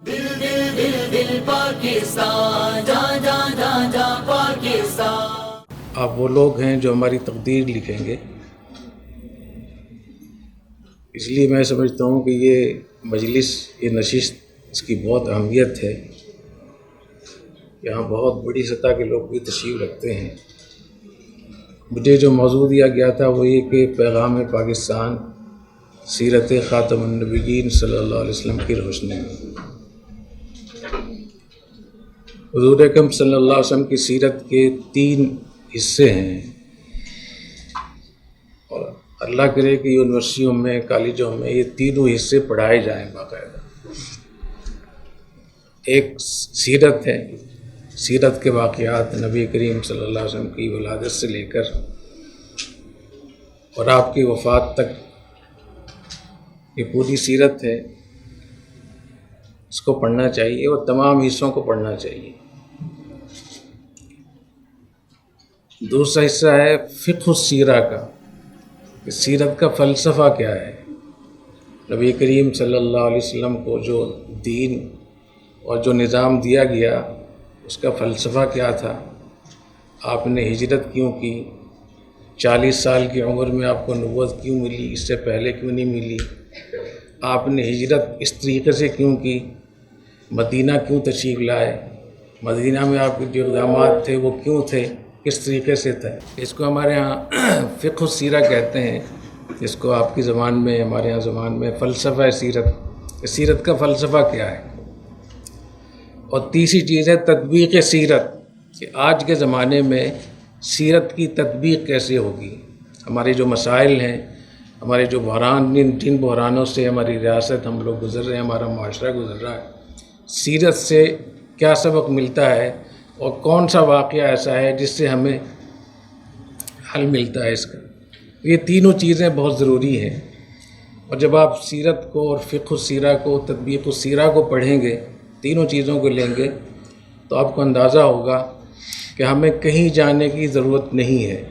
دل دل دل دل پاکستان، جا جا جا جا پاکستان۔ آپ وہ لوگ ہیں جو ہماری تقدیر لکھیں گے، اس لیے میں سمجھتا ہوں کہ یہ مجلس، یہ نشست، اس کی بہت اہمیت ہے۔ یہاں بہت بڑی سطح کے لوگ بھی تشریف رکھتے ہیں۔ مجھے جو موضوع دیا گیا تھا وہ یہ کہ پیغام پاکستان سیرت خاتم النبیین صلی اللہ علیہ وسلم کی روشنی میں حضور اکرم صلی اللہ علیہ وسلم کی سیرت کے 3 حصے ہیں، اور اللہ کرے کہ یونیورسٹیوں میں، کالجوں میں یہ تینوں حصے پڑھائے جائیں باقاعدہ۔ ایک سیرت ہے، سیرت کے واقعات نبی کریم صلی اللہ علیہ وسلم کی ولادت سے لے کر اور آپ کی وفات تک، یہ پوری سیرت ہے، اس کو پڑھنا چاہیے اور تمام حصوں کو پڑھنا چاہیے۔ دوسرا حصہ ہے فقہ السیرہ کا، کہ سیرت کا فلسفہ کیا ہے، نبی کریم صلی اللہ علیہ وسلم کو جو دین اور جو نظام دیا گیا اس کا فلسفہ کیا تھا، آپ نے ہجرت کیوں کی، 40 سال کی عمر میں آپ کو نبوت کیوں ملی، اس سے پہلے کیوں نہیں ملی، آپ نے ہجرت اس طریقے سے کیوں کی، مدینہ کیوں تشریف لائے، مدینہ میں آپ کے جو اقدامات تھے وہ کیوں تھے، کس طریقے سے تھے۔ اس کو ہمارے ہاں فقہ السیرہ کہتے ہیں، جس کو آپ کی زبان میں، ہمارے ہاں زبان میں فلسفہ سیرت، سیرت کا فلسفہ کیا ہے۔ اور تیسری چیز ہے تطبیق سیرت، کہ آج کے زمانے میں سیرت کی تطبیق کیسے ہوگی۔ ہمارے جو مسائل ہیں، ہمارے جو بحران، جن بحرانوں سے ہماری ریاست، ہم لوگ گزر رہے ہیں، ہمارا معاشرہ گزر رہا ہے، سیرت سے کیا سبق ملتا ہے اور کون سا واقعہ ایسا ہے جس سے ہمیں حل ملتا ہے اس کا۔ یہ تینوں چیزیں بہت ضروری ہیں، اور جب آپ سیرت کو اور فقہ السیرہ کو، تطبیق السیرہ کو پڑھیں گے، تینوں چیزوں کو لیں گے، تو آپ کو اندازہ ہوگا کہ ہمیں کہیں جانے کی ضرورت نہیں ہے۔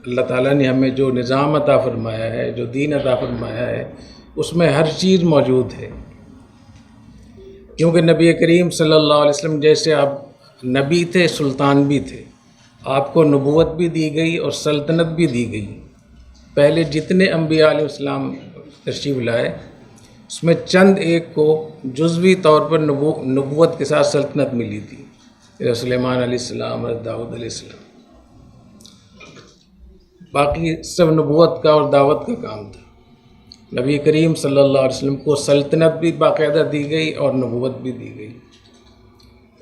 اللہ تعالیٰ نے ہمیں جو نظام عطا فرمایا ہے، جو دین عطا فرمایا ہے، اس میں ہر چیز موجود ہے۔ کیونکہ نبی کریم صلی اللہ علیہ وسلم جیسے آپ نبی تھے، سلطان بھی تھے، آپ کو نبوت بھی دی گئی اور سلطنت بھی دی گئی۔ پہلے جتنے انبیاء علیہ السلام تشریف لائے، اس میں چند ایک کو جزوی طور پر نبوت کے ساتھ سلطنت ملی تھی، سلیمان علیہ السلام، داؤد علیہ السلام، باقی سب نبوت کا اور دعوت کا کام تھا۔ نبی کریم صلی اللہ علیہ وسلم کو سلطنت بھی باقاعدہ دی گئی اور نبوت بھی دی گئی،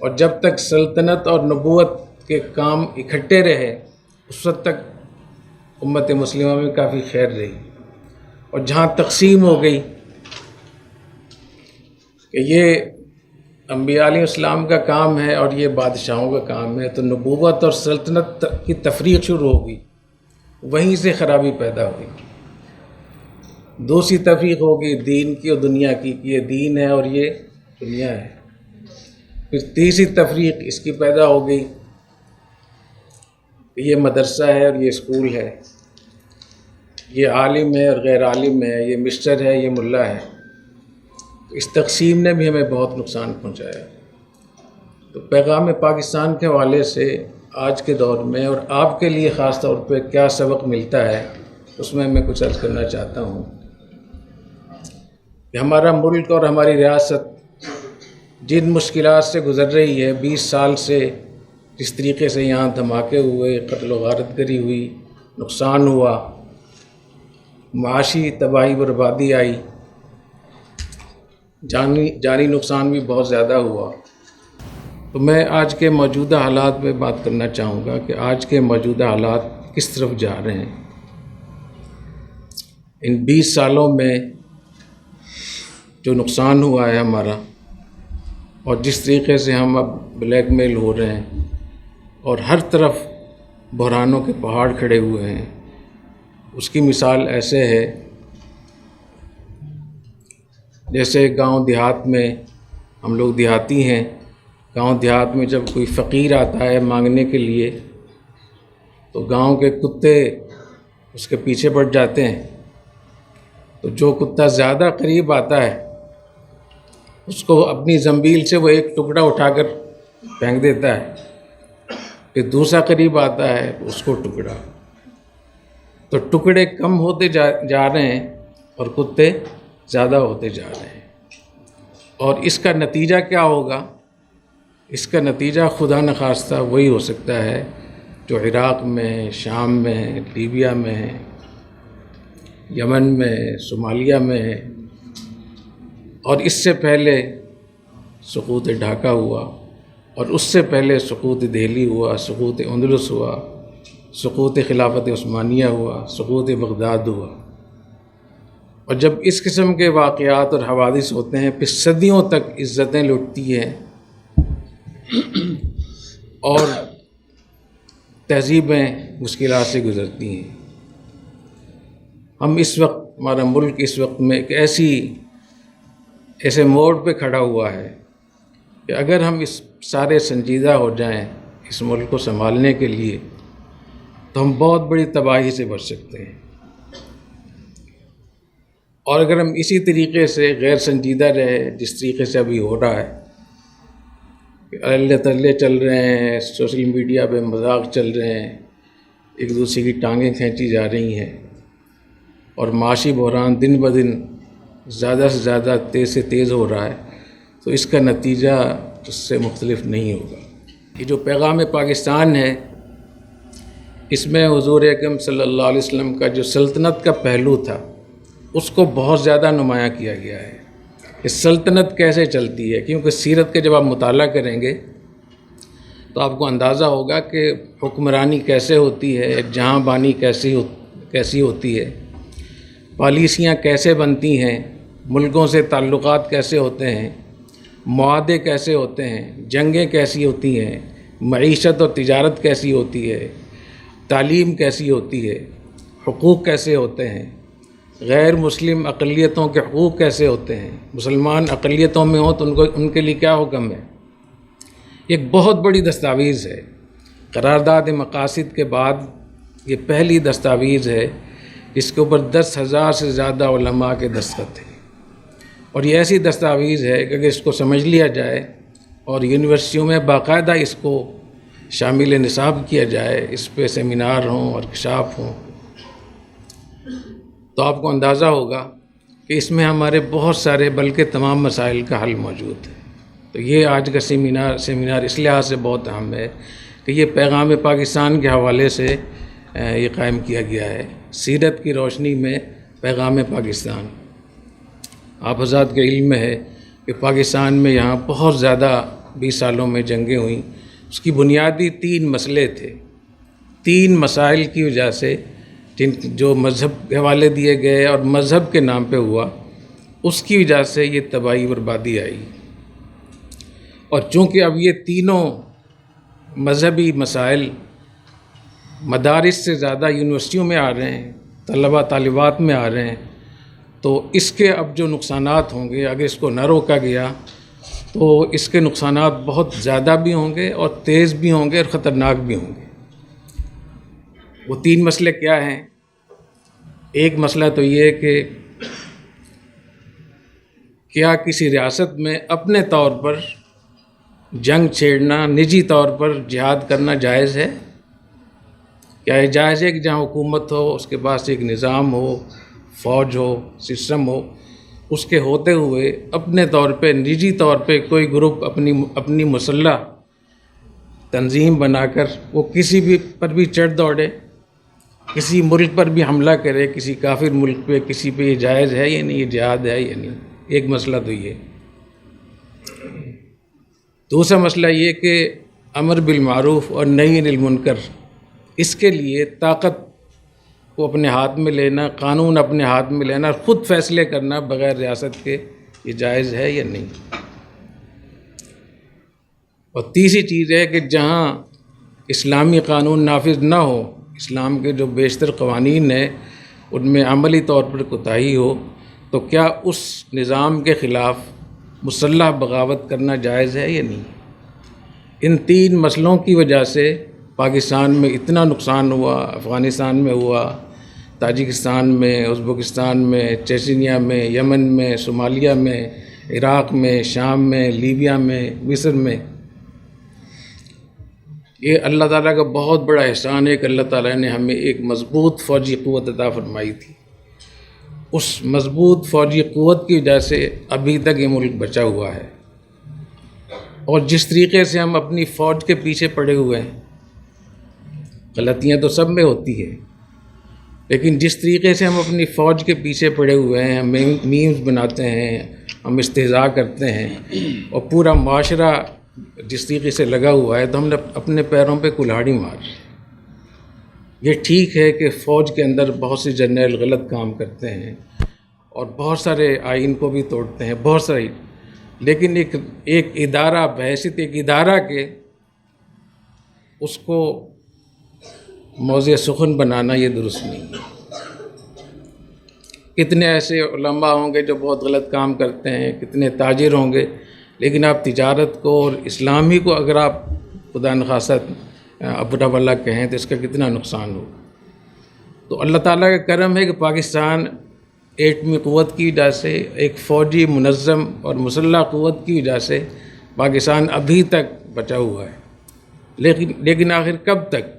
اور جب تک سلطنت اور نبوت کے کام اکٹھے رہے، اس وقت تک امت مسلمہ میں کافی خیر رہی۔ اور جہاں تقسیم ہو گئی کہ یہ انبیاء علیہ السلام کا کام ہے اور یہ بادشاہوں کا کام ہے، تو نبوت اور سلطنت کی تفریق شروع ہوگی، وہیں سے خرابی پیدا ہوئی۔ دوسری تفریق ہوگی دین کی اور دنیا کی، کہ یہ دین ہے اور یہ دنیا ہے۔ پھر تیسری تفریق اس کی پیدا ہو گئی کہ یہ مدرسہ ہے اور یہ اسکول ہے، یہ عالم ہے اور غیر عالم ہے، یہ مسٹر ہے، یہ ملا ہے۔ اس تقسیم نے بھی ہمیں بہت نقصان پہنچایا۔ تو پیغام پاکستان کے حوالے سے آج کے دور میں اور آپ کے لیے خاص طور پہ کیا سبق ملتا ہے، اس میں کچھ عرض کرنا چاہتا ہوں کہ ہمارا ملک اور ہماری ریاست جن مشکلات سے گزر رہی ہے، 20 سال سے جس طریقے سے یہاں دھماکے ہوئے، قتل و غارت گری ہوئی، نقصان ہوا، معاشی تباہی بربادی آئی، جانی نقصان بھی بہت زیادہ ہوا۔ تو میں آج کے موجودہ حالات میں بات کرنا چاہوں گا کہ آج کے موجودہ حالات کس طرف جا رہے ہیں۔ ان 20 سالوں میں جو نقصان ہوا ہے ہمارا، اور جس طریقے سے ہم اب بلیک میل ہو رہے ہیں اور ہر طرف بحرانوں کے پہاڑ کھڑے ہوئے ہیں، اس کی مثال ایسے ہے جیسے گاؤں دیہات میں، ہم لوگ دیہاتی ہیں، گاؤں دیہات میں جب کوئی فقیر آتا ہے مانگنے کے لیے تو گاؤں کے کتے اس کے پیچھے پڑ جاتے ہیں، تو جو کتا زیادہ قریب آتا ہے اس کو اپنی زنبیل سے وہ ایک ٹکڑا اٹھا کر پھینک دیتا ہے، پھر دوسرا قریب آتا ہے اس کو ٹکڑا، تو ٹکڑے کم ہوتے جا رہے ہیں اور کتے زیادہ ہوتے جا رہے ہیں۔ اور اس کا نتیجہ کیا ہوگا؟ اس کا نتیجہ خدا نخواستہ وہی ہو سکتا ہے جو عراق میں، شام میں، لیبیا میں، یمن میں، صومالیہ میں، اور اس سے پہلے سقوط ڈھاکہ ہوا، اور اس سے پہلے سقوط دہلی ہوا، سقوط اندلس ہوا، سقوط خلافت عثمانیہ ہوا، سقوط بغداد ہوا۔ اور جب اس قسم کے واقعات اور حوادث ہوتے ہیں، پھر صدیوں تک عزتیں لٹتی ہیں اور تہذیبیں مشکلات سے گزرتی ہیں۔ ہم اس وقت، ہمارا ملک اس وقت میں ایک ایسے موڑ پہ کھڑا ہوا ہے کہ اگر ہم اس سارے سنجیدہ ہو جائیں اس ملک کو سنبھالنے کے لیے، تو ہم بہت بڑی تباہی سے بچ سکتے ہیں۔ اور اگر ہم اسی طریقے سے غیر سنجیدہ رہے، جس طریقے سے ابھی ہو رہا ہے کہ اللہ تلے چل رہے ہیں، سوشل میڈیا پہ مذاق چل رہے ہیں، ایک دوسرے کی ٹانگیں کھینچی جا رہی ہیں، اور معاشی بحران دن بدن زیادہ سے زیادہ تیز سے تیز ہو رہا ہے، تو اس کا نتیجہ اس سے مختلف نہیں ہوگا۔ یہ جو پیغام پاکستان ہے، اس میں حضور اکرم صلی اللہ علیہ وسلم کا جو سلطنت کا پہلو تھا، اس کو بہت زیادہ نمایاں کیا گیا ہے کہ سلطنت کیسے چلتی ہے، کیونکہ سیرت کے جب آپ مطالعہ کریں گے تو آپ کو اندازہ ہوگا کہ حکمرانی کیسے ہوتی ہے، جہاں بانی کیسی ہوتی ہے، پالیسیاں کیسے بنتی ہیں، ملکوں سے تعلقات کیسے ہوتے ہیں، معاہدے کیسے ہوتے ہیں، جنگیں کیسی ہوتی ہیں، معیشت اور تجارت کیسی ہوتی ہے، تعلیم کیسی ہوتی ہے، حقوق کیسے ہوتے ہیں، غیر مسلم اقلیتوں کے حقوق کیسے ہوتے ہیں، مسلمان اقلیتوں میں ہوں تو ان کے لیے کیا حکم ہے۔ ایک بہت بڑی دستاویز ہے، قرارداد مقاصد کے بعد یہ پہلی دستاویز ہے جس کے اوپر 10,000 سے زیادہ علماء کے دستخط ہیں، اور یہ ایسی دستاویز ہے کہ اگر اس کو سمجھ لیا جائے اور یونیورسٹیوں میں باقاعدہ اس کو شامل نصاب کیا جائے، اس پہ سیمینار ہوں اور انکشاف ہوں، تو آپ کو اندازہ ہوگا کہ اس میں ہمارے بہت سارے بلکہ تمام مسائل کا حل موجود ہے۔ تو یہ آج کا سیمینار اس لحاظ سے بہت اہم ہے کہ یہ پیغام پاکستان کے حوالے سے یہ قائم کیا گیا ہے، سیرت کی روشنی میں پیغام پاکستان۔ آپ حضرات کے علم میں ہے کہ پاکستان میں یہاں بہت زیادہ 20 سالوں میں جنگیں ہوئیں، اس کی بنیادی 3 مسئلے تھے، 3 مسائل کی وجہ سے جو مذہب کے حوالے دیے گئے اور مذہب کے نام پہ ہوا، اس کی وجہ سے یہ تباہی بربادی آئی۔ اور چونکہ اب یہ تینوں مذہبی مسائل مدارس سے زیادہ یونیورسٹیوں میں آ رہے ہیں، طلباء طالبات میں آ رہے ہیں، تو اس کے اب جو نقصانات ہوں گے، اگر اس کو نہ روکا گیا تو اس کے نقصانات بہت زیادہ بھی ہوں گے اور تیز بھی ہوں گے اور خطرناک بھی ہوں گے۔ وہ 3 مسئلے کیا ہیں؟ ایک مسئلہ تو یہ ہے کہ کیا کسی ریاست میں اپنے طور پر جنگ چھیڑنا، نجی طور پر جہاد کرنا جائز ہے؟ کیا یہ جائز ہے کہ جہاں حکومت ہو، اس کے پاس ایک نظام ہو، فوج ہو، سسٹم ہو، اس کے ہوتے ہوئے اپنے طور پہ نجی طور پہ کوئی گروپ اپنی مسلح تنظیم بنا کر وہ کسی بھی پر بھی چڑھ دوڑے، کسی ملک پر بھی حملہ کرے، کسی کافر ملک پہ، کسی پہ، یہ جائز ہے یا نہیں، یہ جہاد ہے یا نہیں؟ ایک مسئلہ تو یہ۔ دوسرا مسئلہ یہ کہ امر بالمعروف اور نہی عن المنکر، اس کے لیے طاقت کو اپنے ہاتھ میں لینا، قانون اپنے ہاتھ میں لینا، خود فیصلے کرنا بغیر ریاست کے، یہ جائز ہے یا نہیں؟ اور تیسری چیز ہے کہ جہاں اسلامی قانون نافذ نہ ہو، اسلام کے جو بیشتر قوانین ہیں ان میں عملی طور پر کوتاہی ہو، تو کیا اس نظام کے خلاف مسلح بغاوت کرنا جائز ہے یا نہیں؟ ان 3 مسئلوں کی وجہ سے پاکستان میں اتنا نقصان ہوا، افغانستان میں ہوا، تاجکستان میں، ازبکستان میں، چیچنیا میں، یمن میں، صومالیہ میں، عراق میں، شام میں، لیبیا میں، مصر میں، یہ اللہ تعالیٰ کا بہت بڑا احسان ہے کہ اللہ تعالیٰ نے ہمیں ایک مضبوط فوجی قوت عطا فرمائی تھی۔ اس مضبوط فوجی قوت کی وجہ سے ابھی تک یہ ملک بچا ہوا ہے، اور جس طریقے سے ہم اپنی فوج کے پیچھے پڑے ہوئے ہیں، غلطیاں تو سب میں ہوتی ہے، لیکن جس طریقے سے ہم اپنی فوج کے پیچھے پڑے ہوئے ہیں، ہم میمز بناتے ہیں، ہم استہزاء کرتے ہیں، اور پورا معاشرہ جس طریقے سے لگا ہوا ہے، تو ہم نے اپنے پیروں پہ کلہاڑی مار۔ یہ ٹھیک ہے کہ فوج کے اندر بہت سے جرنیل غلط کام کرتے ہیں اور بہت سارے آئین کو بھی توڑتے ہیں، بہت ساری، لیکن ایک ادارہ بحیثیت ایک ادارہ کے اس کو موضع سخن بنانا یہ درست نہیں ہے۔ کتنے ایسے علماء ہوں گے جو بہت غلط کام کرتے ہیں، کتنے تاجر ہوں گے، لیکن آپ تجارت کو اور اسلامی کو اگر آپ خدا نخواست ابرا والا کہیں تو اس کا کتنا نقصان ہو۔ تو اللہ تعالیٰ کا کرم ہے کہ پاکستان ایٹمی قوت کی وجہ سے، ایک فوجی منظم اور مسلح قوت کی وجہ سے پاکستان ابھی تک بچا ہوا ہے، لیکن آخر کب تک؟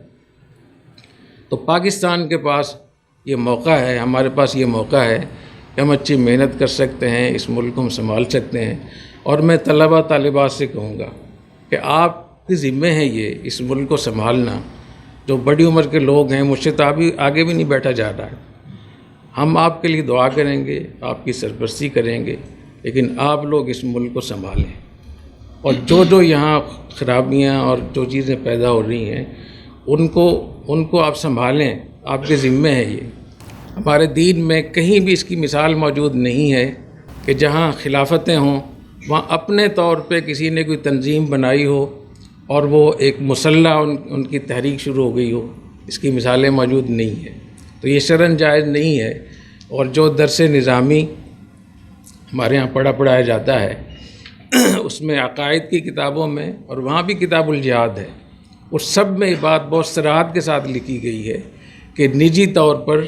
تو پاکستان کے پاس یہ موقع ہے، ہمارے پاس یہ موقع ہے کہ ہم اچھی محنت کر سکتے ہیں، اس ملک کو ہم سنبھال سکتے ہیں۔ اور میں طلبہ طالبات سے کہوں گا کہ آپ کی ذمہ ہے یہ اس ملک کو سنبھالنا۔ جو بڑی عمر کے لوگ ہیں، مجھ سے تو آگے بھی نہیں بیٹھا جا رہا ہے، ہم آپ کے لیے دعا کریں گے، آپ کی سرپرستی کریں گے، لیکن آپ لوگ اس ملک کو سنبھالیں، اور جو یہاں خرابیاں اور جو چیزیں پیدا ہو رہی ہیں ان کو آپ سنبھالیں، آپ کے ذمہ ہے یہ۔ ہمارے دین میں کہیں بھی اس کی مثال موجود نہیں ہے کہ جہاں خلافتیں ہوں وہاں اپنے طور پہ کسی نے کوئی تنظیم بنائی ہو اور وہ ایک مسلح ان کی تحریک شروع ہو گئی ہو، اس کی مثالیں موجود نہیں ہیں۔ تو یہ شرعاً جائز نہیں ہے، اور جو درس نظامی ہمارے ہاں پڑھایا جاتا ہے اس میں عقائد کی کتابوں میں، اور وہاں بھی کتاب الجہاد ہے، اس سب میں یہ بات بہت صراحت کے ساتھ لکھی گئی ہے کہ نجی طور پر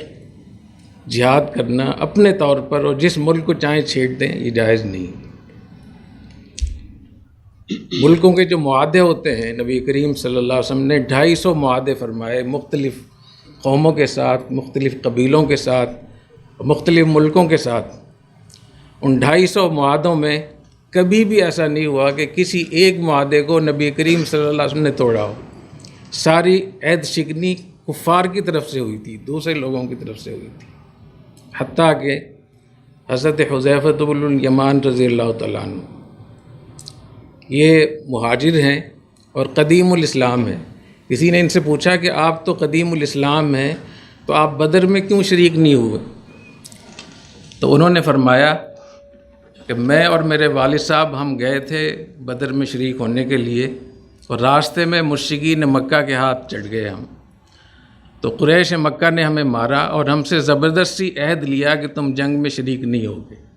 جہاد کرنا اپنے طور پر اور جس ملک کو چاہیں چھیڑ دیں، یہ جائز نہیں۔ ملکوں کے جو معاہدے ہوتے ہیں، نبی کریم صلی اللہ علیہ وسلم نے 250 معاہدے فرمائے مختلف قوموں کے ساتھ، مختلف قبیلوں کے ساتھ، مختلف ملکوں کے ساتھ۔ ان 250 معاہدوں میں کبھی بھی ایسا نہیں ہوا کہ کسی ایک معاہدے کو نبی کریم صلی اللہ علیہ وسلم نے توڑا ہو۔ ساری عہد شکنی کفار کی طرف سے ہوئی تھی، دوسرے لوگوں کی طرف سے ہوئی تھی، حتیٰ کہ حضرت حذیفہ بن الیمان رضی اللہ تعالیٰ عنہ یہ مہاجر ہیں اور قدیم الاسلام ہیں۔ کسی نے ان سے پوچھا کہ آپ تو قدیم الاسلام ہیں، تو آپ بدر میں کیوں شریک نہیں ہوئے؟ تو انہوں نے فرمایا کہ میں اور میرے والد صاحب ہم گئے تھے بدر میں شریک ہونے کے لیے، اور راستے میں مشرکین مکہ کے ہاتھ چڑھ گئے ہم، تو قریش مکہ نے ہمیں مارا اور ہم سے زبردستی عہد لیا کہ تم جنگ میں شریک نہیں ہوگے۔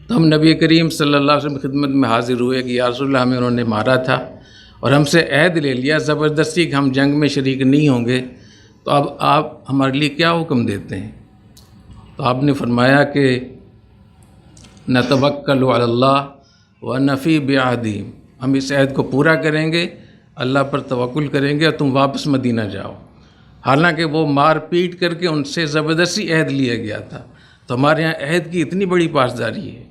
تو ہم نبی کریم صلی اللہ علیہ وسلم کی خدمت میں حاضر ہوئے کہ یا رسول اللہ ہمیں انہوں نے مارا تھا اور ہم سے عہد لے لیا زبردستی کہ ہم جنگ میں شریک نہیں ہوں گے، تو اب آپ ہمارے لیے کیا حکم دیتے ہیں؟ تو آپ نے فرمایا کہ نتوکل علی اللہ ونفی بعہدہ، ہم اس عہد کو پورا کریں گے، اللہ پر توکل کریں گے، اور تم واپس مدینہ جاؤ۔ حالانکہ وہ مار پیٹ کر کے ان سے زبردستی عہد لیا گیا تھا۔ تو ہمارے یہاں عہد کی اتنی بڑی پاسداری ہے۔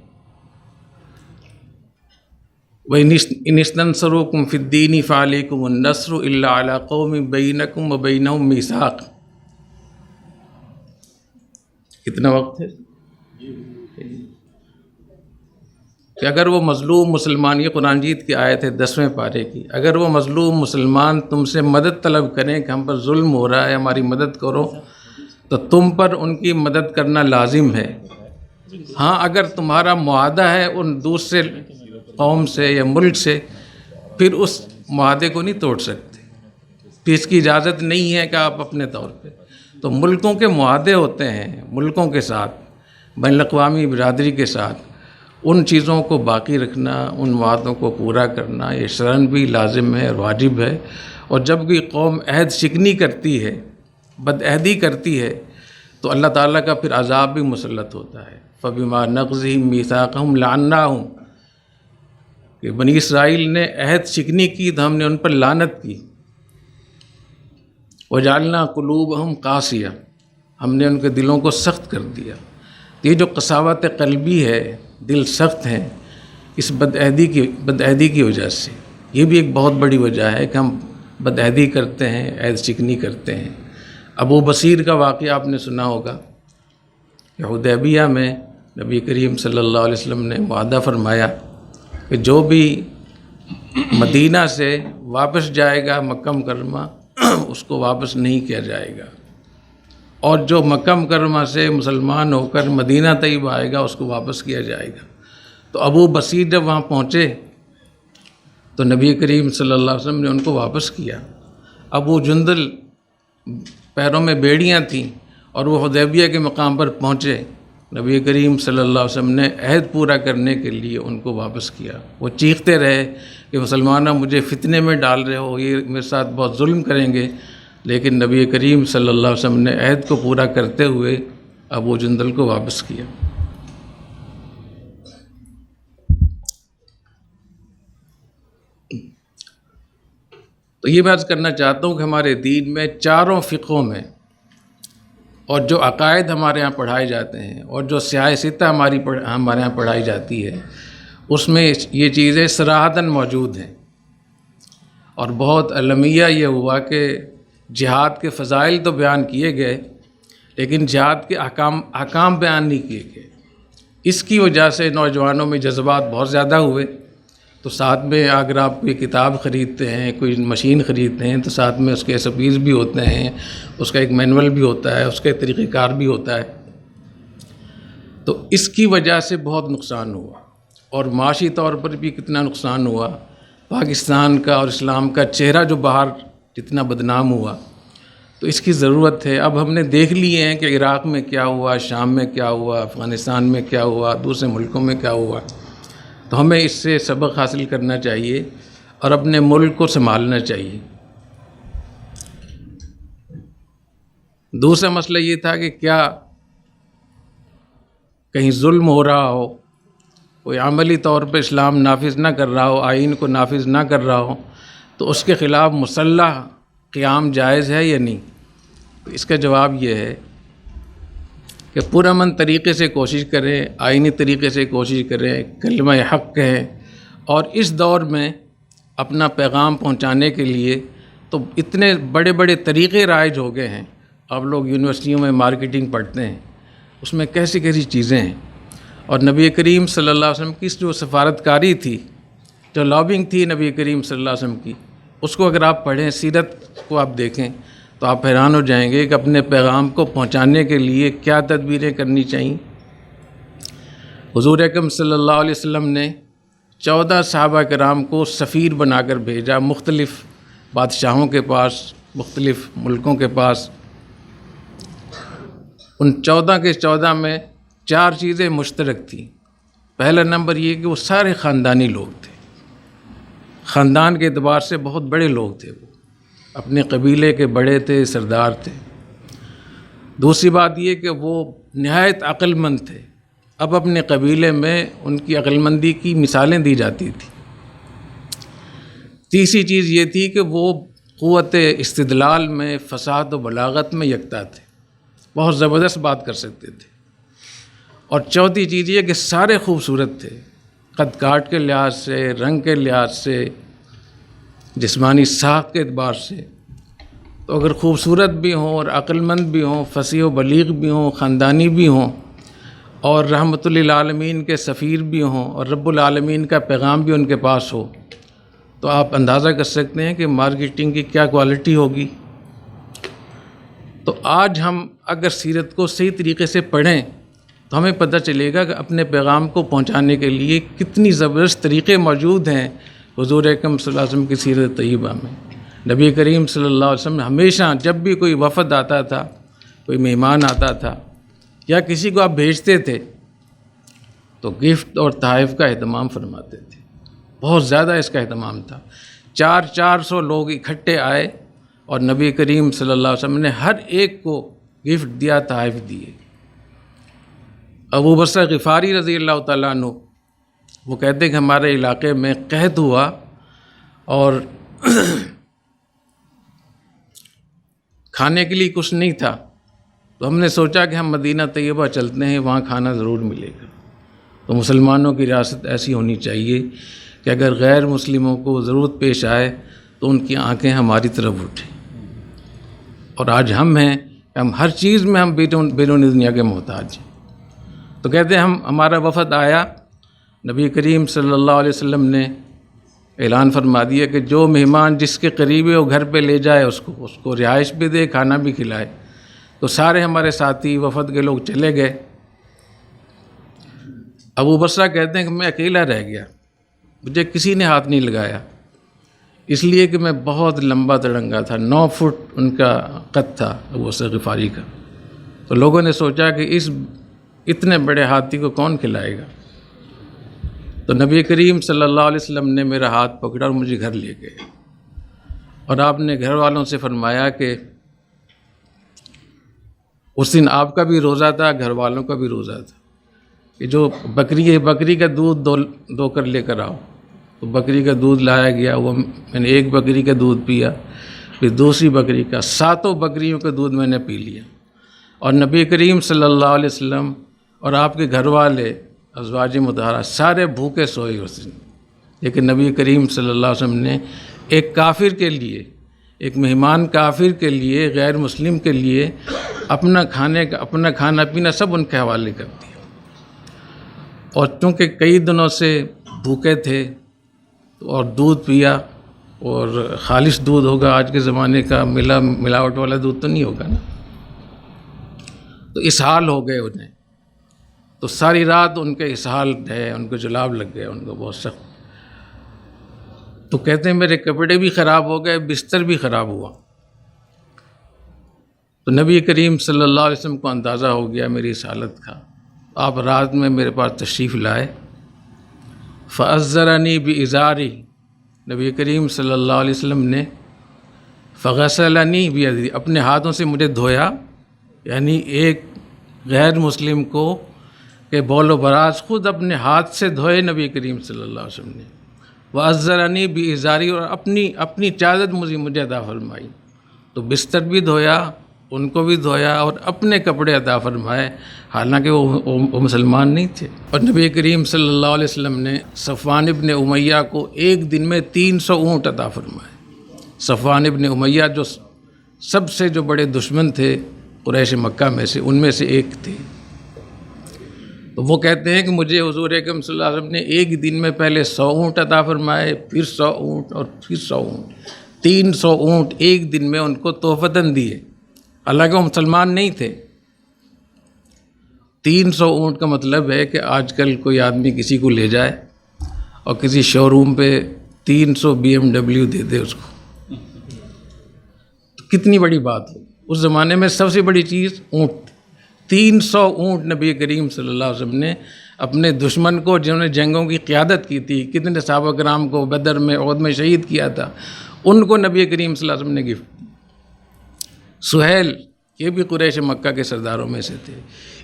وَإِنِ اسْتَنصَرُوكُمْ فِي الدِّينِ فَعَلَيْكُمُ النَّصْرُ إِلَّا عَلَىٰ قَوْمٍ بَيْنَكُمْ وَبَيْنَهُمْ مِيثَاقٌ۔ کتنا وقت ہے کہ اگر وہ مظلوم مسلمان، یہ قرآن مجید کی آیت ہے 10ویں پارے کی، اگر وہ مظلوم مسلمان تم سے مدد طلب کریں کہ ہم پر ظلم ہو رہا ہے، ہماری مدد کرو، تو تم پر ان کی مدد کرنا لازم ہے۔ ہاں اگر تمہارا معاہدہ ہے ان دوسرے قوم سے یا ملک سے، پھر اس معاہدے کو نہیں توڑ سکتے، پھر اس کی اجازت نہیں ہے کہ آپ اپنے طور پہ۔ تو ملکوں کے معاہدے ہوتے ہیں، ملکوں کے ساتھ، بین الاقوامی برادری کے ساتھ، ان چیزوں کو باقی رکھنا، ان معاہدوں کو پورا کرنا یہ شرعاً بھی لازم ہے اور واجب ہے۔ اور جب کوئی قوم عہد شکنی کرتی ہے، بدعہدی کرتی ہے، تو اللہ تعالیٰ کا پھر عذاب بھی مسلط ہوتا ہے. فَبِمَا نَقْضِهِمْ مِيثَاقَهُمْ لَعَنَّاهُمْ کہ بنی اسرائیل نے عہد شکنی کی تو ہم نے ان پر لعنت کی. وَجَعَلْنَا قُلُوبَهُمْ قَاسِيَةً ہم نے ان کے دلوں کو سخت کر دیا. یہ جو قساوت قلبی ہے، دل سخت ہیں، اس بدعہدی کی وجہ سے. یہ بھی ایک بہت بڑی وجہ ہے کہ ہم بدعہدی کرتے ہیں، عہد شکنی کرتے ہیں. ابو بصیر کا واقعہ آپ نے سنا ہوگا کہ حدیبیہ میں نبی کریم صلی اللہ علیہ وسلم نے وعدہ فرمایا کہ جو بھی مدینہ سے واپس جائے گا مکہ مکرمہ اس کو واپس نہیں کیا جائے گا، اور جو مکہ مکرمہ سے مسلمان ہو کر مدینہ طیبہ آئے گا اس کو واپس کیا جائے گا. تو ابو بصیر جب وہاں پہنچے تو نبی کریم صلی اللہ علیہ وسلم نے ان کو واپس کیا. ابو جندل پیروں میں بیڑیاں تھیں اور وہ حدیبیہ کے مقام پر پہنچے. نبی کریم صلی اللہ علیہ وسلم نے عہد پورا کرنے کے لیے ان کو واپس کیا. وہ چیختے رہے کہ مسلمانوں مجھے فتنے میں ڈال رہے ہو، یہ میرے ساتھ بہت ظلم کریں گے، لیکن نبی کریم صلی اللہ علیہ وسلم نے عہد کو پورا کرتے ہوئے ابو جندل کو واپس کیا. تو یہ بات کرنا چاہتا ہوں کہ ہمارے دین میں چاروں فقہوں میں اور جو عقائد ہمارے ہاں پڑھائے جاتے ہیں اور جو سیاستہ ہمارے ہاں پڑھائی جاتی ہے اس میں یہ چیزیں صراحتاً موجود ہیں. اور بہت المیہ یہ ہوا کہ جہاد کے فضائل تو بیان کیے گئے لیکن جہاد کے احکام بیان نہیں کیے گئے. اس کی وجہ سے نوجوانوں میں جذبات بہت زیادہ ہوئے. تو ساتھ میں اگر آپ کوئی کتاب خریدتے ہیں، کوئی مشین خریدتے ہیں تو ساتھ میں اس کے SOPs بھی ہوتے ہیں، اس کا ایک مینول بھی ہوتا ہے، اس کا ایک طریقہ کار بھی ہوتا ہے. تو اس کی وجہ سے بہت نقصان ہوا اور معاشی طور پر بھی کتنا نقصان ہوا. پاکستان کا اور اسلام کا چہرہ جو باہر جتنا بدنام ہوا. تو اس کی ضرورت ہے. اب ہم نے دیکھ لیے ہیں کہ عراق میں کیا ہوا، شام میں کیا ہوا، افغانستان میں کیا ہوا، دوسرے ملکوں میں کیا ہوا. تو ہمیں اس سے سبق حاصل کرنا چاہیے اور اپنے ملک کو سنبھالنا چاہیے. دوسرا مسئلہ یہ تھا کہ کیا کہیں ظلم ہو رہا ہو، کوئی عملی طور پہ اسلام نافذ نہ کر رہا ہو، آئین کو نافذ نہ کر رہا ہو، تو اس کے خلاف مسلح قیام جائز ہے یا نہیں. اس کا جواب یہ ہے کہ پرامن طریقے سے کوشش کریں، آئینی طریقے سے کوشش کریں، کلمہ حق کہیں. اور اس دور میں اپنا پیغام پہنچانے کے لیے تو اتنے بڑے بڑے طریقے رائج ہو گئے ہیں. آپ لوگ یونیورسٹیوں میں مارکیٹنگ پڑھتے ہیں، اس میں کیسی کیسی چیزیں ہیں. اور نبی کریم صلی اللہ علیہ وسلم کی جو سفارتکاری تھی، جو لابنگ تھی نبی کریم صلی اللہ علیہ وسلم کی، اس کو اگر آپ پڑھیں، سیرت کو آپ دیکھیں تو آپ حیران ہو جائیں گے کہ اپنے پیغام کو پہنچانے کے لیے کیا تدبیریں کرنی چاہیے. حضور اکرم صلی اللہ علیہ وسلم نے 14 صحابہ کرام کو سفیر بنا کر بھیجا مختلف بادشاہوں کے پاس، مختلف ملکوں کے پاس. ان 14 کے 14 میں 4 چیزیں مشترک تھیں. پہلا نمبر یہ کہ وہ سارے خاندانی لوگ تھے، خاندان کے اعتبار سے بہت بڑے لوگ تھے، وہ اپنے قبیلے کے بڑے تھے، سردار تھے. دوسری بات یہ کہ وہ نہایت عقل مند تھے. اب اپنے قبیلے میں ان کی عقل مندی کی مثالیں دی جاتی تھیں. تیسری چیز یہ تھی کہ وہ قوت استدلال میں، فصاحت و بلاغت میں یکتا تھے، بہت زبردست بات کر سکتے تھے. اور چوتھی چیز یہ کہ سارے خوبصورت تھے، قد کاٹ کے لحاظ سے، رنگ کے لحاظ سے، جسمانی ساخت کے اعتبار سے. تو اگر خوبصورت بھی ہوں اور عقل مند بھی ہوں، فصیح و بلیغ بھی ہوں، خاندانی بھی ہوں، اور رحمت للعالمین کے سفیر بھی ہوں، اور رب العالمین کا پیغام بھی ان کے پاس ہو، تو آپ اندازہ کر سکتے ہیں کہ مارکیٹنگ کی کیا کوالٹی ہوگی. تو آج ہم اگر سیرت کو صحیح طریقے سے پڑھیں تو ہمیں پتہ چلے گا کہ اپنے پیغام کو پہنچانے کے لیے کتنی زبردست طریقے موجود ہیں حضور اکرم صلی اللہ علیہ وسلم کی سیرت طیبہ میں. نبی کریم صلی اللہ علیہ وسلم ہمیشہ جب بھی کوئی وفد آتا تھا، کوئی مہمان آتا تھا یا کسی کو آپ بھیجتے تھے تو گفٹ اور تحائف کا اہتمام فرماتے تھے. بہت زیادہ اس کا اہتمام تھا. 400 لوگ اکٹھے آئے اور نبی کریم صلی اللہ علیہ وسلم نے ہر ایک کو گفٹ دیا، تحائف دیے۔ ابو بصرہ غفاری رضی اللہ تعالیٰ عنہ وہ کہتے ہیں کہ ہمارے علاقے میں قحط ہوا اور کھانے کے لیے کچھ نہیں تھا، تو ہم نے سوچا کہ ہم مدینہ طیبہ چلتے ہیں، وہاں کھانا ضرور ملے گا۔ تو مسلمانوں کی ریاست ایسی ہونی چاہیے کہ اگر غیر مسلموں کو ضرورت پیش آئے تو ان کی آنکھیں ہماری طرف اٹھیں۔ اور آج ہم ہیں، ہم ہر چیز میں ہم بیرون دنیا کے محتاج ہیں۔ تو کہتے ہیں ہمارا وفد آیا، نبی کریم صلی اللہ علیہ وسلم نے اعلان فرما دیا کہ جو مہمان جس کے قریب ہے وہ گھر پہ لے جائے، اس کو رہائش بھی دے، کھانا بھی کھلائے۔ تو سارے ہمارے ساتھی وفد کے لوگ چلے گئے۔ ابو بصرہ کہتے ہیں کہ میں اکیلا رہ گیا، مجھے کسی نے ہاتھ نہیں لگایا، اس لیے کہ میں بہت لمبا تڑنگا تھا، 9 فٹ ان کا قد تھا ابو بصرہ غفاری کا۔ تو لوگوں نے سوچا کہ اس اتنے بڑے ہاتھی کو کون کھلائے گا؟ تو نبی کریم صلی اللہ علیہ وسلم نے میرا ہاتھ پکڑا اور مجھے گھر لے گئے، اور آپ نے گھر والوں سے فرمایا کہ اس دن آپ کا بھی روزہ تھا، گھر والوں کا بھی روزہ تھا، کہ جو بکری کا دودھ دو کر لے کر آؤ۔ تو بکری کا دودھ لایا گیا، وہ میں نے ایک بکری کا دودھ پیا، پھر دوسری بکری کا، 7 بکریوں کا دودھ میں نے پی لیا۔ اور نبی کریم صلی اللہ علیہ وسلم اور آپ کے گھر والے ازواج مطہرہ سارے بھوکے سوئے اس دن، لیکن نبی کریم صلی اللہ علیہ وسلم نے ایک کافر کے لیے، ایک مہمان کافر کے لیے، غیر مسلم کے لیے اپنا کھانا پینا سب ان کے حوالے کر دیا۔ اور چونکہ کئی دنوں سے بھوکے تھے اور دودھ پیا، اور خالص دودھ ہوگا، آج کے زمانے کا ملاوٹ والا دودھ تو نہیں ہوگا نا، تو اسہال ہو گئے انہیں۔ تو ساری رات ان کے اسہال ہے، ان کو جلاب لگ گیا، ان کو بہت سخت۔ تو کہتے ہیں میرے کپڑے بھی خراب ہو گئے، بستر بھی خراب ہوا۔ تو نبی کریم صلی اللہ علیہ وسلم کو اندازہ ہو گیا میری اس حالت کا، آپ رات میں میرے پاس تشریف لائے۔ فَأَزَّرَنِي بِإِزَارِي، نبی کریم صلی اللہ علیہ وسلم نے فَغَسَلَنِي بِيَدِي، اپنے ہاتھوں سے مجھے دھویا، یعنی ایک غیر مسلم کو کہ بول و براز خود اپنے ہاتھ سے دھوئے نبی کریم صلی اللہ علیہ وسلم نے۔ وَأَزَّرَنِي بِإِزَارِي، اور اپنی چادر مجھے عطا فرمائی۔ تو بستر بھی دھویا، ان کو بھی دھویا، اور اپنے کپڑے عطا فرمائے، حالانکہ وہ مسلمان نہیں تھے۔ اور نبی کریم صلی اللہ علیہ وسلم نے صفوان ابن امیہ کو ایک دن میں 300 اونٹ عطا فرمائے۔ صفوان ابن امیہ جو سب سے جو بڑے دشمن تھے قریش مکہ میں سے، ان میں سے ایک تھے۔ تو وہ کہتے ہیں کہ مجھے حضور اکرم صلی اللہ علیہ وسلم نے ایک دن میں پہلے 100 اونٹ عطا فرمائے، پھر 100 اونٹ، اور پھر 100 اونٹ، 300 اونٹ ایک دن میں ان کو تحفتاً دیے، حالانکہ وہ مسلمان نہیں تھے۔ 300 اونٹ کا مطلب ہے کہ آج کل کوئی آدمی کسی کو لے جائے اور کسی شو روم پہ 300 BMW دے دے اس کو، تو کتنی بڑی بات ہو۔ اس زمانے میں سب سے بڑی چیز اونٹ، 300 اونٹ نبی کریم صلی اللہ علیہ وسلم نے اپنے دشمن کو، جنہوں نے جنگوں کی قیادت کی تھی، کتنے صحابہ کرام کو بدر میں، احد میں شہید کیا تھا، ان کو نبی کریم صلی اللہ علیہ وسلم نے گفٹ دی۔ سہیل، یہ بھی قریش مکہ کے سرداروں میں سے تھے،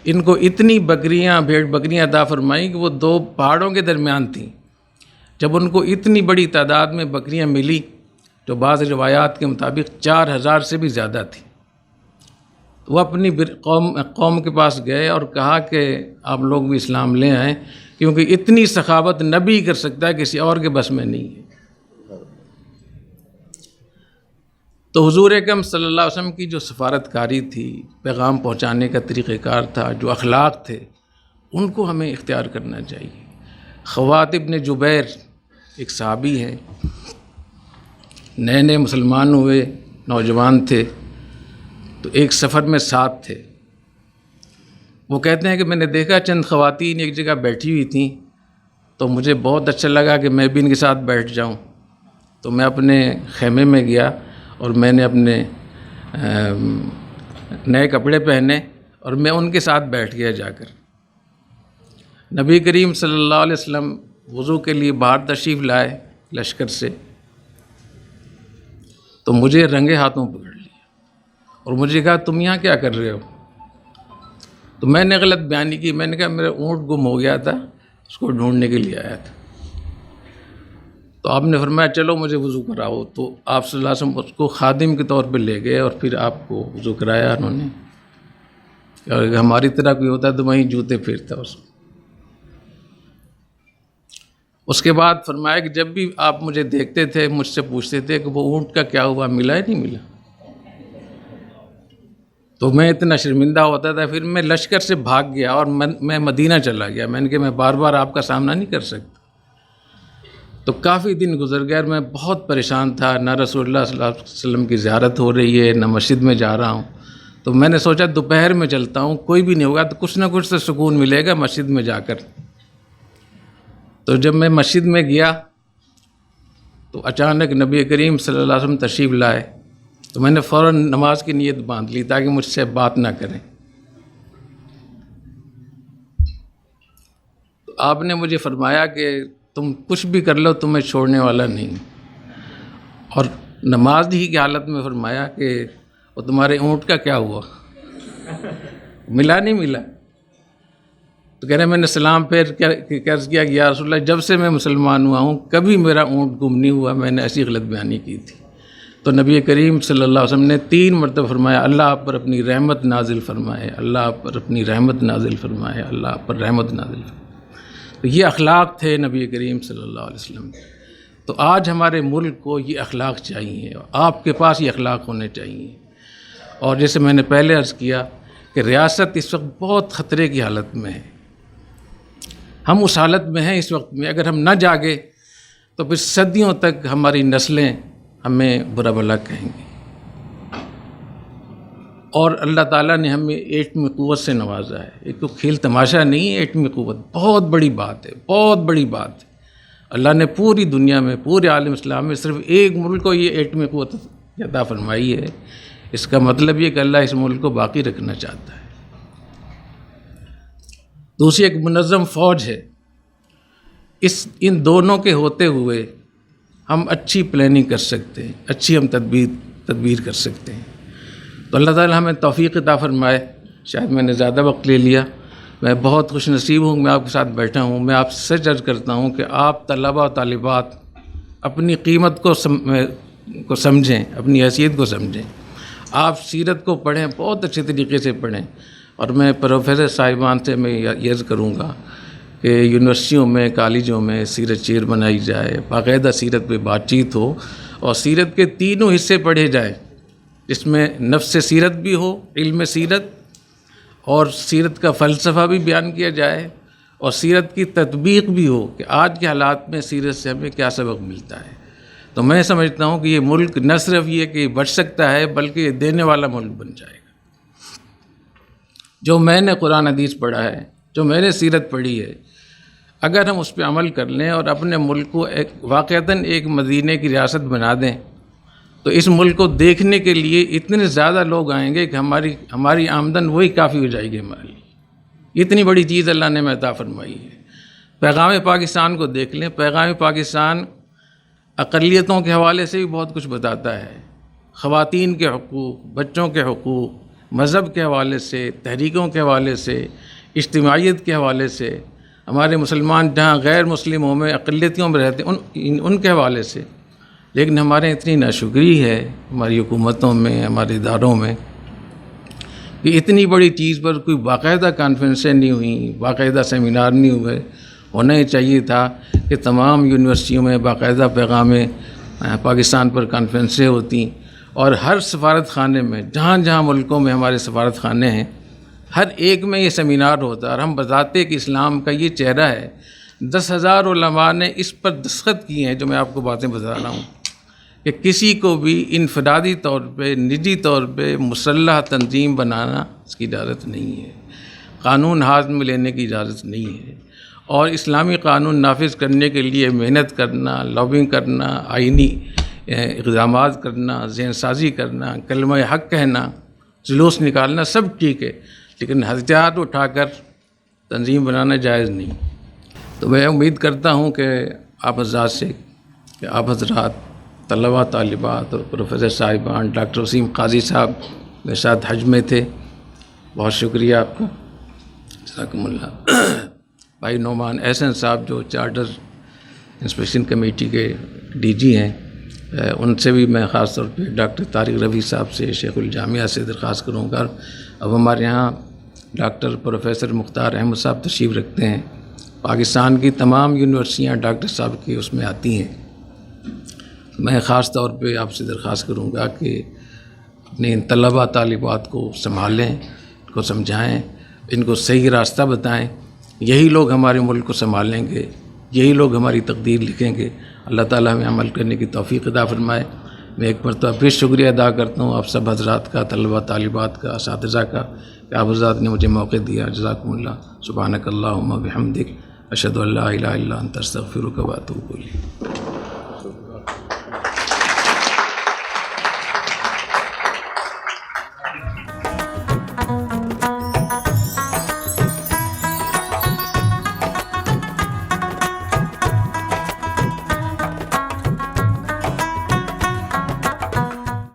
ان کو اتنی بھیڑ بکریاں عطا فرمائیں کہ وہ 2 پہاڑوں کے درمیان تھیں۔ جب ان کو اتنی بڑی تعداد میں بکریاں ملی، جو بعض روایات کے مطابق 4000 سے بھی زیادہ تھی، وہ اپنی قوم کے پاس گئے اور کہا کہ آپ لوگ بھی اسلام لے آئیں، کیونکہ اتنی سخاوت نبی کر سکتا ہے، کسی اور کے بس میں نہیں ہے۔ تو حضور اکرم صلی اللہ علیہ وسلم کی جو سفارت کاری تھی، پیغام پہنچانے کا طریقہ کار تھا، جو اخلاق تھے، ان کو ہمیں اختیار کرنا چاہیے۔ خوات ابن جبیر ایک صحابی ہیں، نئے مسلمان ہوئے، نوجوان تھے، تو ایک سفر میں ساتھ تھے۔ وہ کہتے ہیں کہ میں نے دیکھا چند خواتین ایک جگہ بیٹھی ہوئی تھیں، تو مجھے بہت اچھا لگا کہ میں بھی ان کے ساتھ بیٹھ جاؤں۔ تو میں اپنے خیمے میں گیا اور میں نے اپنے نئے کپڑے پہنے اور میں ان کے ساتھ بیٹھ گیا جا کر۔ نبی کریم صلی اللہ علیہ وسلم وضو کے لیے باہر تشریف لائے لشکر سے، تو مجھے رنگے ہاتھوں پکڑ لیا اور مجھے کہا تم یہاں کیا کر رہے ہو؟ تو میں نے غلط بیانی کی، میں نے کہا میرا اونٹ گم ہو گیا تھا، اس کو ڈھونڈنے کے لیے آیا تھا۔ تو آپ نے فرمایا چلو مجھے وضو کراؤ، تو آپ صلی اللہ علیہ وسلم اس کو خادم کے طور پہ لے گئے اور پھر آپ کو وضو کرایا انہوں نے۔ اور ہماری طرح کوئی ہوتا تو وہیں جوتے پھیرتا اس کو۔ اس کے بعد فرمایا کہ جب بھی آپ مجھے دیکھتے تھے مجھ سے پوچھتے تھے کہ وہ اونٹ کا کیا ہوا، ملا ہے نہیں ملا؟ تو میں اتنا شرمندہ ہوتا تھا، پھر میں لشکر سے بھاگ گیا اور میں مدینہ چلا گیا۔ میں نے کہا میں بار بار آپ کا سامنا نہیں کر سکتا۔ تو کافی دن گزر گئے اور میں بہت پریشان تھا، نہ رسول اللہ صلی اللہ علیہ وسلم کی زیارت ہو رہی ہے، نہ مسجد میں جا رہا ہوں۔ تو میں نے سوچا دوپہر میں چلتا ہوں، کوئی بھی نہیں ہوگا تو کچھ نہ کچھ تو سکون ملے گا مسجد میں جا کر۔ تو جب میں مسجد میں گیا تو اچانک نبی کریم صلی اللہ علیہ وسلم تشریف لائے، تو میں نے فوراً نماز کی نیت باندھ لی تاکہ مجھ سے بات نہ کریں۔ تو آپ نے مجھے فرمایا کہ تم کچھ بھی کر لو تمہیں چھوڑنے والا نہیں، اور نماز ہی کی حالت میں فرمایا کہ وہ تمہارے اونٹ کا کیا ہوا، ملا نہیں ملا؟ تو کہہ رہے میں نے سلام پھیر عرض کیا کہ یا رسول اللہ جب سے میں مسلمان ہوا ہوں کبھی میرا اونٹ گم نہیں ہوا، میں نے ایسی غلط بیانی کی تھی۔ تو نبی کریم صلی اللہ علیہ وسلم نے 3 مرتبہ فرمایا اللہ آپ پر اپنی رحمت نازل فرمائے، اللہ آپ پر اپنی رحمت نازل فرمائے، اللہ آپ پر رحمت نازل فرمائے۔ تو یہ اخلاق تھے نبی کریم صلی اللہ علیہ وسلم۔ تو آج ہمارے ملک کو یہ اخلاق چاہیے، آپ کے پاس یہ اخلاق ہونے چاہیے۔ اور جیسے میں نے پہلے عرض کیا کہ ریاست اس وقت بہت خطرے کی حالت میں ہے، ہم اس حالت میں ہیں اس وقت میں، اگر ہم نہ جاگے تو پھر صدیوں تک ہماری نسلیں ہمیں برا بھلا کہیں گی۔ اور اللہ تعالیٰ نے ہمیں ایٹمی قوت سے نوازا ہے، ایک تو کھیل تماشا نہیں ہے، ایٹمی قوت بہت بڑی بات ہے، بہت بڑی بات ہے۔ اللہ نے پوری دنیا میں، پورے عالم اسلام میں صرف ایک ملک کو یہ ایٹمی قوت عطا فرمائی ہے۔ اس کا مطلب یہ کہ اللہ اس ملک کو باقی رکھنا چاہتا ہے۔ دوسری ایک منظم فوج ہے، ان دونوں کے ہوتے ہوئے ہم اچھی پلاننگ کر سکتے ہیں، اچھی ہم تدبیر کر سکتے ہیں۔ تو اللہ تعالیٰ ہمیں توفیق عطا فرمائے۔ شاید میں نے زیادہ وقت لے لیا، میں بہت خوش نصیب ہوں، میں آپ کے ساتھ بیٹھا ہوں۔ میں آپ سے عرض کرتا ہوں کہ آپ طلباء و طالبات اپنی قیمت کو سمجھیں، اپنی حیثیت کو سمجھیں۔ آپ سیرت کو پڑھیں، بہت اچھے طریقے سے پڑھیں۔ اور میں پروفیسر صاحبان سے میں یہ عرض کروں گا کہ یونیورسٹیوں میں، کالجوں میں سیرت شعر بنائی جائے، باقاعدہ سیرت پہ بات چیت ہو، اور سیرت کے 3 حصے پڑھے جائیں، جس میں نفس سیرت بھی ہو، علم سیرت، اور سیرت کا فلسفہ بھی بیان کیا جائے، اور سیرت کی تطبیق بھی ہو کہ آج کے حالات میں سیرت سے ہمیں کیا سبق ملتا ہے۔ تو میں سمجھتا ہوں کہ یہ ملک نہ صرف یہ کہ بچ سکتا ہے بلکہ یہ دینے والا ملک بن جائے گا۔ جو میں نے قرآن حدیث پڑھا ہے، جو میں نے سیرت پڑھی ہے، اگر ہم اس پہ عمل کر لیں اور اپنے ملک کو واقعتاً ایک مدینے کی ریاست بنا دیں، تو اس ملک کو دیکھنے کے لیے اتنے زیادہ لوگ آئیں گے کہ ہماری آمدن وہی کافی ہو جائے گی ہمارے لیے۔ اتنی بڑی چیز اللہ نے ہمیں عطا فرمائی ہے۔ پیغام پاکستان کو دیکھ لیں، پیغام پاکستان اقلیتوں کے حوالے سے بھی بہت کچھ بتاتا ہے، خواتین کے حقوق، بچوں کے حقوق، مذہب کے حوالے سے، تحریکوں کے حوالے سے، اجتماعیت کے حوالے سے، ہمارے مسلمان جہاں غیر مسلموں میں اقلیتوں میں رہتے ہیں ان کے حوالے سے۔ لیکن ہمارے اتنی ناشکری ہے ہماری حکومتوں میں، ہمارے اداروں میں، کہ اتنی بڑی چیز پر کوئی باقاعدہ کانفرنسیں نہیں ہوئیں، باقاعدہ سیمینار نہیں ہوئے۔ ہونا ہی چاہیے تھا کہ تمام یونیورسٹیوں میں باقاعدہ پیغام پاکستان پر کانفرنسیں ہوتی، اور ہر سفارت خانے میں، جہاں جہاں ملکوں میں ہمارے سفارت خانے ہیں، ہر ایک میں یہ سیمینار ہوتا ہے، اور ہم بتاتے کہ اسلام کا یہ چہرہ ہے۔ 10,000 علماء نے اس پر دستخط کیے ہیں، جو میں آپ کو باتیں بتا رہا ہوں، کہ کسی کو بھی انفرادی طور پہ، نجی طور پہ مسلح تنظیم بنانا اس کی اجازت نہیں ہے، قانون ہاتھ میں لینے کی اجازت نہیں ہے، اور اسلامی قانون نافذ کرنے کے لیے محنت کرنا، لابنگ کرنا، آئینی اقدامات کرنا، ذہن سازی کرنا، کلمہ حق کہنا، جلوس نکالنا، سب ٹھیک ہے، لیکن ہتھیار اٹھا کر تنظیم بنانا جائز نہیں۔ تو میں امید کرتا ہوں کہ آپ حضرات سے، کہ آپ حضرات طلباء طالبات اور پروفیسر صاحبان، ڈاکٹر وسیم قاضی صاحب، میرے ساتھ حج میں تھے. بہت شکریہ آپ کا، جزاکم اللہ. بھائی نعمان احسن صاحب جو چارٹر انسپیکشن کمیٹی کے ڈی جی ہیں، ان سے بھی میں خاص طور پہ ڈاکٹر طارق رفیع صاحب سے شیخ الجامعہ سے درخواست کروں گا. اب ہمارے یہاں ڈاکٹر پروفیسر مختار احمد صاحب تشریف رکھتے ہیں. پاکستان کی تمام یونیورسٹیاں ڈاکٹر صاحب کی اس میں آتی ہیں. میں خاص طور پہ آپ سے درخواست کروں گا کہ اپنے ان طلباء طالبات کو سنبھالیں، ان کو سمجھائیں، ان کو صحیح راستہ بتائیں. یہی لوگ ہمارے ملک کو سنبھالیں گے، یہی لوگ ہماری تقدیر لکھیں گے. اللہ تعالیٰ ہمیں عمل کرنے کی توفیق عطا فرمائے. میں ایک مرتبہ پھر شکریہ ادا کرتا ہوں آپ سب حضرات کا، طلباء طالبات کا، اساتذہ کا، کہ آپ حضرات نے مجھے موقع دیا. جزاکم اللہ. سبحانک اللہم و بحمدک، اشہد ان لا الہ الا انت استغفرک و اتوب الیک.